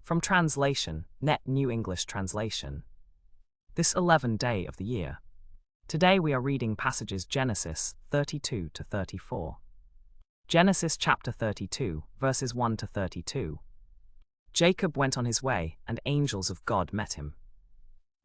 From translation, Net New English Translation. This 11th day of the year. Today we are reading passages Genesis 32 to 34. Genesis chapter 32, verses 1 to 32. Jacob went on his way, and angels of God met him.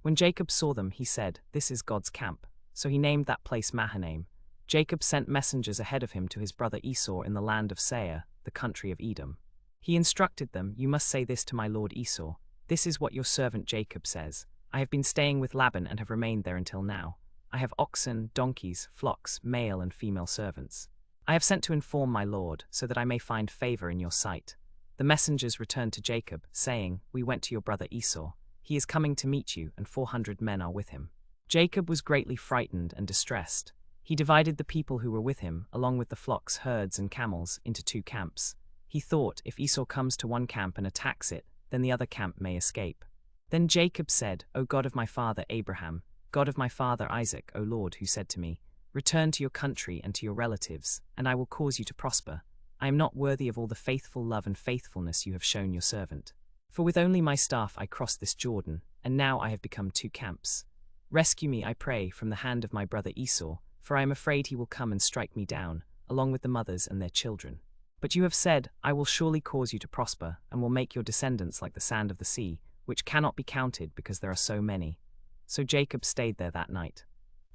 When Jacob saw them, he said, "This is God's camp." So he named that place Mahanaim. Jacob sent messengers ahead of him to his brother Esau in the land of Seir, the country of Edom. He instructed them, "You must say this to my lord Esau. This is what your servant Jacob says. I have been staying with Laban and have remained there until now. I have oxen, donkeys, flocks, male and female servants. I have sent to inform my lord, so that I may find favor in your sight." The messengers returned to Jacob, saying, "We went to your brother Esau. He is coming to meet you, and 400 men are with him." Jacob was greatly frightened and distressed. He divided the people who were with him, along with the flocks, herds, and camels, into 2 camps. He thought, if Esau comes to one camp and attacks it, then the other camp may escape. Then Jacob said, "O God of my father Abraham, God of my father Isaac, O Lord, who said to me, 'Return to your country and to your relatives, and I will cause you to prosper,' I am not worthy of all the faithful love and faithfulness you have shown your servant. For with only my staff I crossed this Jordan, and now I have become 2 camps. Rescue me, I pray, from the hand of my brother Esau, for I am afraid he will come and strike me down, along with the mothers and their children. But you have said, 'I will surely cause you to prosper, and will make your descendants like the sand of the sea, which cannot be counted because there are so many.'" So Jacob stayed there that night.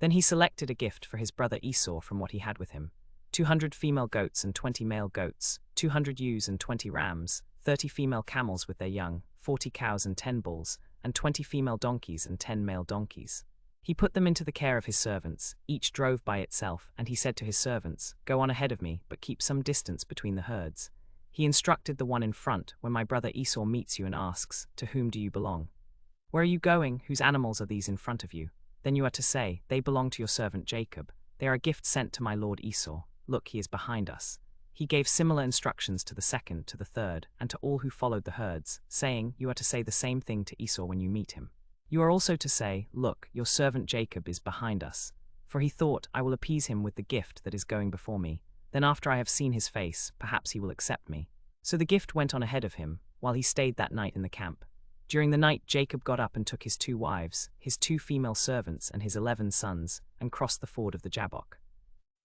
Then he selected a gift for his brother Esau from what he had with him: 200 female goats and 20 male goats, 200 ewes and 20 rams, 30 female camels with their young, 40 cows and 10 bulls, and 20 female donkeys and 10 male donkeys. He put them into the care of his servants, each drove by itself, and he said to his servants, "Go on ahead of me, but keep some distance between the herds." He instructed the one in front, "When my brother Esau meets you and asks, 'To whom do you belong? Where are you going? Whose animals are these in front of you?' Then you are to say, 'They belong to your servant Jacob. They are a gift sent to my lord Esau. Look, he is behind us.'" He gave similar instructions to the second, to the third, and to all who followed the herds, saying, "You are to say the same thing to Esau when you meet him. You are also to say, 'Look, your servant Jacob is behind us.' For he thought, 'I will appease him with the gift that is going before me. Then after I have seen his face, perhaps he will accept me.' So the gift went on ahead of him, while he stayed that night in the camp. During the night Jacob got up and took his 2 wives, his 2 female servants and his 11 sons, and crossed the ford of the Jabbok.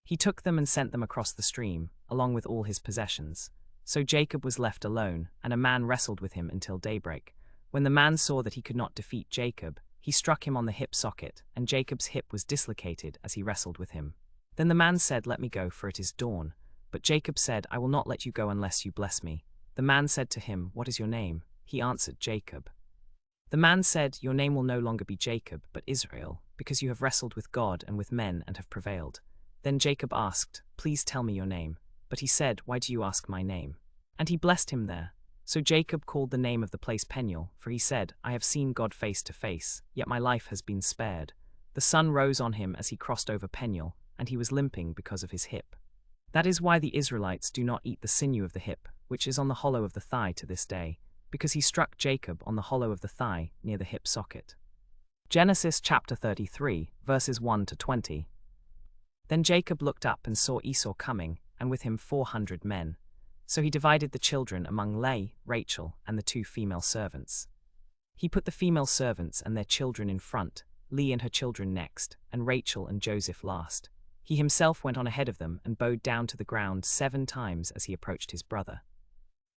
He took them and sent them across the stream, along with all his possessions. So Jacob was left alone, and a man wrestled with him until daybreak. When the man saw that he could not defeat Jacob, he struck him on the hip socket, and Jacob's hip was dislocated as he wrestled with him. Then the man said, "Let me go, for it is dawn." But Jacob said, "I will not let you go unless you bless me." The man said to him, "What is your name?" He answered, "Jacob." The man said, "Your name will no longer be Jacob, but Israel, because you have wrestled with God and with men and have prevailed." Then Jacob asked, "Please tell me your name." But he said, "Why do you ask my name?" And he blessed him there. So Jacob called the name of the place Peniel, for he said, "I have seen God face to face, yet my life has been spared." The sun rose on him as he crossed over Peniel, and he was limping because of his hip. That is why the Israelites do not eat the sinew of the hip, which is on the hollow of the thigh to this day, because he struck Jacob on the hollow of the thigh near the hip socket. Genesis chapter 33, verses 1 to 20. Then Jacob looked up and saw Esau coming, and with him 400 men. So he divided the children among Leah, Rachel, and the 2 female servants. He put the female servants and their children in front, Leah and her children next, and Rachel and Joseph last. He himself went on ahead of them and bowed down to the ground 7 times as he approached his brother.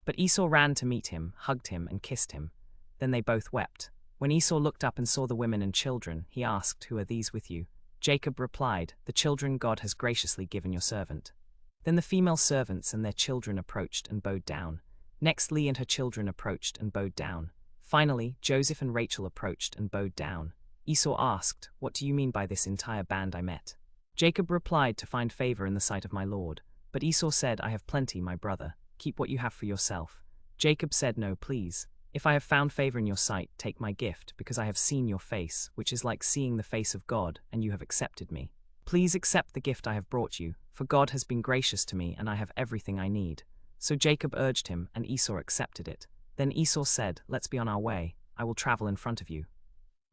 But Esau ran to meet him, hugged him, and kissed him. Then they both wept. When Esau looked up and saw the women and children, he asked, "Who are these with you?" Jacob replied, "The children God has graciously given your servant." Then the female servants and their children approached and bowed down. Next Leah and her children approached and bowed down. Finally, Joseph and Rachel approached and bowed down. Esau asked, "What do you mean by this entire band I met?" Jacob replied, "To find favor in the sight of my lord." But Esau said, "I have plenty, my brother. Keep what you have for yourself." Jacob said, "No, please. If I have found favor in your sight, take my gift, because I have seen your face, which is like seeing the face of God, and you have accepted me. Please accept the gift I have brought you, for God has been gracious to me, and I have everything I need." So Jacob urged him, and Esau accepted it. Then Esau said, "Let's be on our way. I will travel in front of you."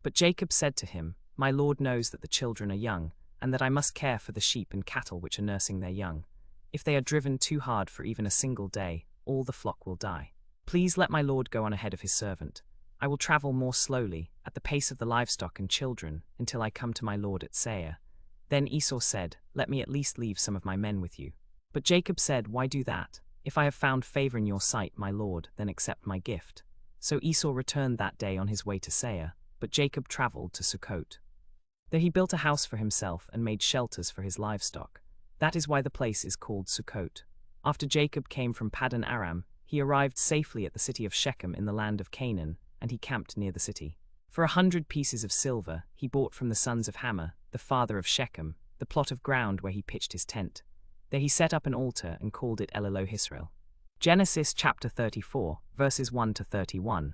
But Jacob said to him, "My lord knows that the children are young, and that I must care for the sheep and cattle which are nursing their young. If they are driven too hard for even a single day, all the flock will die. Please let my lord go on ahead of his servant. I will travel more slowly, at the pace of the livestock and children, until I come to my lord at Seir. Then Esau said, Let me at least leave some of my men with you. But Jacob said, Why do that? If I have found favor in your sight, my lord, then accept my gift. So Esau returned that day on his way to Seir, but Jacob traveled to Sukkot. There he built a house for himself and made shelters for his livestock. That is why the place is called Sukkot. After Jacob came from Paddan Aram, he arrived safely at the city of Shechem in the land of Canaan, and he camped near the city. For 100 pieces of silver he bought from the sons of Hamor, the father of Shechem, the plot of ground where he pitched his tent. There he set up an altar and called it El-Elohe-Israel. Genesis chapter 34, verses 1 to 31.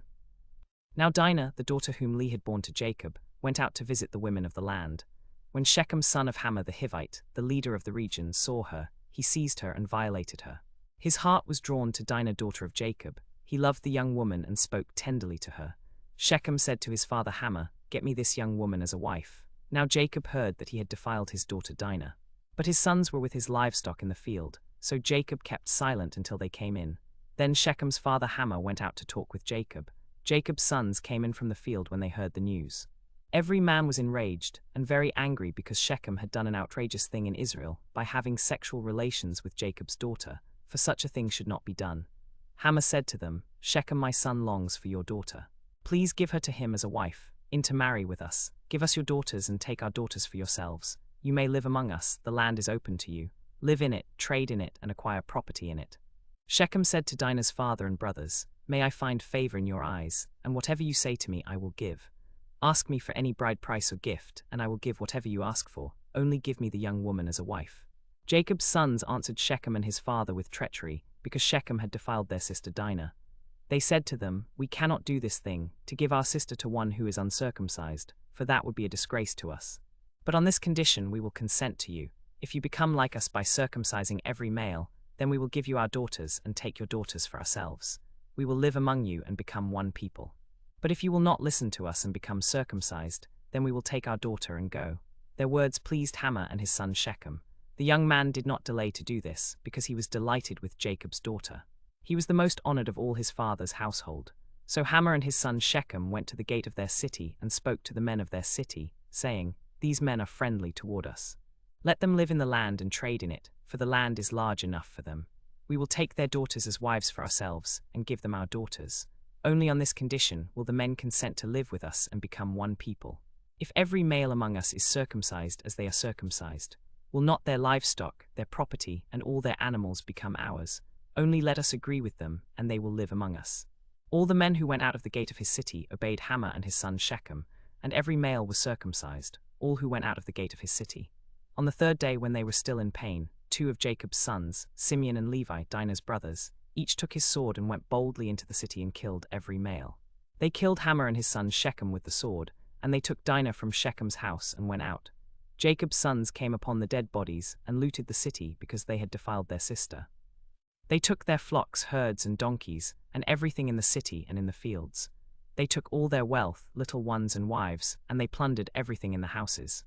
Now Dinah, the daughter whom Leah had borne to Jacob, went out to visit the women of the land. When Shechem son of Hamor the Hivite, the leader of the region, saw her, he seized her and violated her. His heart was drawn to Dinah daughter of Jacob. He loved the young woman and spoke tenderly to her. Shechem said to his father Hamor, Get me this young woman as a wife. Now Jacob heard that he had defiled his daughter Dinah. But his sons were with his livestock in the field, so Jacob kept silent until they came in. Then Shechem's father Hamor went out to talk with Jacob. Jacob's sons came in from the field when they heard the news. Every man was enraged and very angry because Shechem had done an outrageous thing in Israel by having sexual relations with Jacob's daughter, for such a thing should not be done. Hamor said to them, Shechem my son longs for your daughter. Please give her to him as a wife, to marry with us. Give us your daughters and take our daughters for yourselves. You may live among us, the land is open to you. Live in it, trade in it, and acquire property in it. Shechem said to Dinah's father and brothers, May I find favor in your eyes, and whatever you say to me I will give. Ask me for any bride price or gift, and I will give whatever you ask for. Only give me the young woman as a wife. Jacob's sons answered Shechem and his father with treachery, because Shechem had defiled their sister Dinah. They said to them, We cannot do this thing, to give our sister to one who is uncircumcised, for that would be a disgrace to us. But on this condition we will consent to you. If you become like us by circumcising every male, then we will give you our daughters and take your daughters for ourselves. We will live among you and become one people. But if you will not listen to us and become circumcised, then we will take our daughter and go. Their words pleased Hamor and his son Shechem. The young man did not delay to do this, because he was delighted with Jacob's daughter. He was the most honored of all his father's household. So Hamor and his son Shechem went to the gate of their city and spoke to the men of their city, saying, These men are friendly toward us. Let them live in the land and trade in it, for the land is large enough for them. We will take their daughters as wives for ourselves, and give them our daughters. Only on this condition will the men consent to live with us and become one people. If every male among us is circumcised as they are circumcised, will not their livestock, their property, and all their animals become ours? Only let us agree with them, and they will live among us. All the men who went out of the gate of his city obeyed Hamor and his son Shechem, and every male was circumcised, all who went out of the gate of his city. On the third day, when they were still in pain, 2 of Jacob's sons, Simeon and Levi, Dinah's brothers, each took his sword and went boldly into the city and killed every male. They killed Hamor and his son Shechem with the sword, and they took Dinah from Shechem's house and went out. Jacob's sons came upon the dead bodies and looted the city because they had defiled their sister. They took their flocks, herds, and donkeys, and everything in the city and in the fields. They took all their wealth, little ones and wives, and they plundered everything in the houses.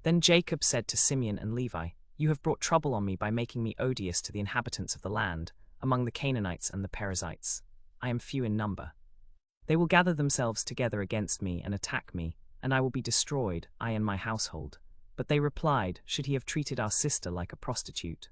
Then Jacob said to Simeon and Levi, You have brought trouble on me by making me odious to the inhabitants of the land, among the Canaanites and the Perizzites. I am few in number. They will gather themselves together against me and attack me, and I will be destroyed, I and my household. But they replied, Should he have treated our sister like a prostitute?